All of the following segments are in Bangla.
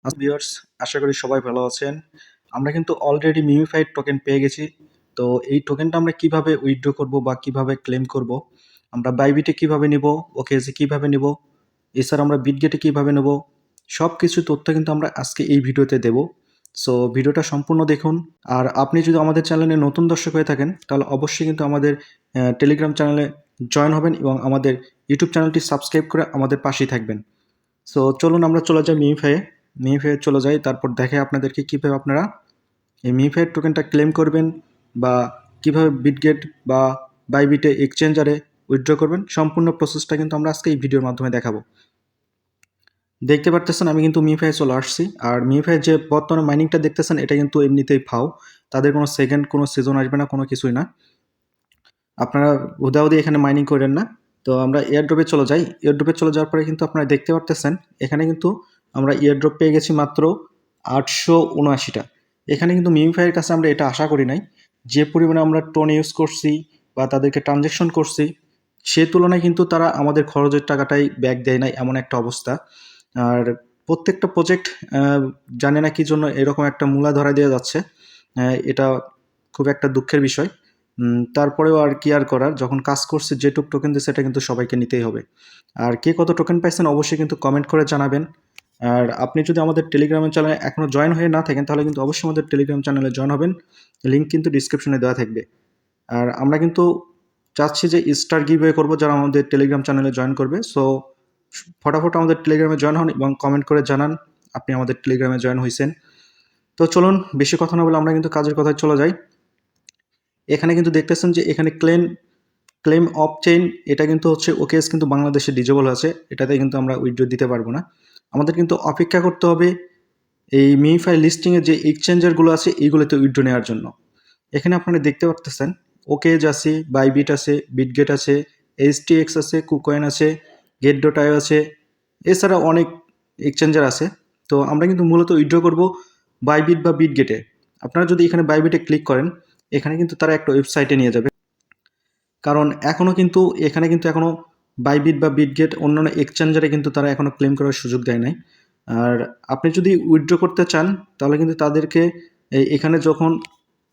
ভিউয়ার্স, আশা করি সবাই ভালো আছেন। আমরা কিন্তু অলরেডি মিমিফাইড টোকেন পেয়ে গেছি। তো এই টোকেনটা আমরা কিভাবে উইথড্র করব বা কিভাবে ক্লেম করব, আমরা বাইবিটে কিভাবে নিব, ওকেসি কিভাবে নিব, এছাড়া আমরা বিটগেটে কিভাবে নেব, সবকিছু তথ্য কিন্তু আমরা আজকে এই ভিডিওতে দেব। সো ভিডিওটা সম্পূর্ণ দেখুন। আর আপনি যদি আমাদের চ্যানেলে নতুন দর্শক হয়ে থাকেন তাহলে অবশ্যই কিন্তু আমাদের টেলিগ্রাম চ্যানেলে জয়েন হবেন এবং আমাদের ইউটিউব চ্যানেলটি সাবস্ক্রাইব করে আমাদের পাশেই থাকবেন। সো চলুন আমরা চলে যাই মিমিফাইয়ে চলে যাই, তারপর দেখাই আপনাদেরকে কীভাবে আপনারা এই মিমিফাইয়ের টোকেনটা ক্লেম করবেন বা কীভাবে বিটগেট বা বাইবিটে এক্সচেঞ্জারে উইথড্র করবেন। সম্পূর্ণ প্রসেসটা কিন্তু আমরা আজকে এই ভিডিওর মাধ্যমে দেখাবো। দেখতে পারতেছেন আমি কিন্তু মিমিফাইয়ে চলে আসছি। আর মিমিফাইয়ের যে বর্তমানে মাইনিংটা দেখতেছেন এটা কিন্তু এমনিতেই ফাও, তাদের কোনো সেকেন্ড কোনো সিজন আসবে না, কোনো কিছুই না। আপনারা হুদাহুদি এখানে মাইনিং করেন না। তো আমরা এয়ারড্রপে চলে যাই। এয়ারড্রপে চলে যাওয়ার পরে কিন্তু আপনারা দেখতে পারতেছেন এখানে কিন্তু আমরা এয়ারড্রপ পেয়ে গেছি মাত্র 879টা। এখানে কিন্তু মিমিফাইয়ের কাছে আমরা এটা আশা করি নাই। যে পরিমাণে আমরা টোন ইউজ করছি বা তাদেরকে ট্রানজ্যাকশন করছি, সে তুলনায় কিন্তু তারা আমাদের খরচের টাকাটাই ব্যাক দেয় নাই, এমন একটা অবস্থা। আর প্রত্যেকটা প্রজেক্ট জানি না কি জন্য এরকম একটা মূলা ধরা দিয়ে যাচ্ছে। এটা খুব একটা দুঃখের বিষয়। তারপরেও আর কি আর করার, যখন কাজ করছে যেটুক টোকেন দিচ্ছে সেটা কিন্তু সবাইকে নিতেই হবে। আর কে কত টোকেন পাইছেন অবশ্যই কিন্তু কমেন্ট করে জানাবেন। আর আপনি যদি আমাদের টেলিগ্রাম চ্যানেলে এখনও জয়েন হয়ে না থাকেন তাহলে কিন্তু অবশ্যই আমাদের টেলিগ্রাম চ্যানেলে জয়েন হবেন। লিঙ্ক কিন্তু ডিসক্রিপশনে দেওয়া থাকবে। আর আমরা কিন্তু চাচ্ছি যে স্টার গিভওয়ে করব যারা আমাদের টেলিগ্রাম চ্যানেলে জয়েন করবে। সো ফটাফট আমাদের টেলিগ্রামে জয়েন হন এবং কমেন্ট করে জানান আপনি আমাদের টেলিগ্রামে জয়েন হয়েছেন। তো চলুন বেশি কথা না বলে আমরা কিন্তু কাজের কথায় চলে যাই। এখানে কিন্তু দেখতেছেন যে এখানে ক্লেম অফ চেইন এটা কিন্তু হচ্ছে ওকেএস কিন্তু বাংলাদেশে ডিজেবল আছে, এটাতে কিন্তু আমরা উইথড্র দিতে পারবো না। আমাদের কিন্তু অপেক্ষা করতে হবে এই মিমিফাই লিস্টিংয়ে যে এক্সচেঞ্জারগুলো আছে এইগুলোতে উইথড্র নেওয়ার জন্য। এখানে আপনারা দেখতে পারতেছেন ওকেজ আছে, বাইবিট আছে, বিটগেট আছে, এইচটিএক্স আছে, কুকয়েন আছে, গেট.আইও আছে, এছাড়া অনেক এক্সচেঞ্জার আছে। তো আমরা কিন্তু মূলত উইথড্র করব বাইবিট বা বিটগেটে। আপনারা যদি এখানে বাইবিটে ক্লিক করেন এখানে কিন্তু তারা একটা ওয়েবসাইটে নিয়ে যাবে, কারণ এখানে কিন্তু এখনও বাইবিট বা বিটগেট অন্যান্য এক্সচেঞ্জারে কিন্তু তারা এখনও ক্লেম করার সুযোগ দেয় নাই। আর আপনি যদি উইথড্র করতে চান তাহলে কিন্তু তাদেরকে এখানে যখন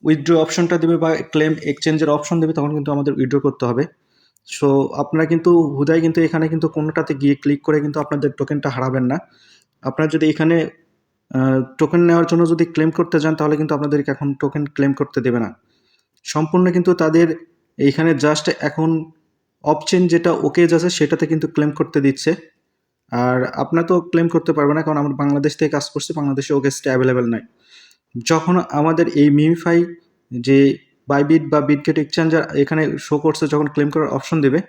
উইথড্র অপশনটা দেবে বা ক্লেম এক্সচেঞ্জের অপশন দেবে তখন কিন্তু আমাদের উইথড্র করতে হবে। সো আপনারা কিন্তু হুদায় কিন্তু এখানে কিন্তু কোনোটাতে গিয়ে ক্লিক করে কিন্তু আপনাদের টোকেনটা হারাবেন না। আপনারা যদি এখানে টোকেন নেওয়ার জন্য যদি ক্লেম করতে যান তাহলে কিন্তু আপনাদেরকে এখন টোকেন ক্লেম করতে দেবে না। সম্পূর্ণ কিন্তু তাদের এইখানে জাস্ট এখন অপচেন যেটা ওকেজ আছে সেটাতে কিন্তু ক্লেম করতে দিচ্ছে। আর আপনারা তো ক্লেম করতে পারবে না, কারণ আমরা বাংলাদেশ থেকে কাজ করছি, বাংলাদেশে ওকেজটা অ্যাভেলেবেল নাই। যখন আমাদের এই মিমিফাই যে বাইবিট বা বিটগেট এক্সচেঞ্জার এখানে শো করছে, যখন ক্লেম করার অপশন দেবে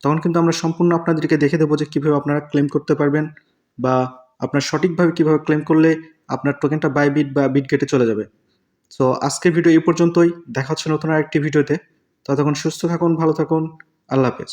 তখন কিন্তু আমরা সম্পূর্ণ আপনাদেরকে দেখে দেবো যে কীভাবে আপনারা ক্লেম করতে পারবেন বা আপনার সঠিকভাবে কীভাবে ক্লেম করলে আপনার টোকেনটা বাইবিট বা বিটগেটে চলে যাবে। সো আজকের ভিডিও এই পর্যন্তই। দেখা হচ্ছে নতুন আরেকটি ভিডিওতে। ততক্ষণ সুস্থ থাকুন, ভালো থাকুন। আল্লাহ হাফেজ।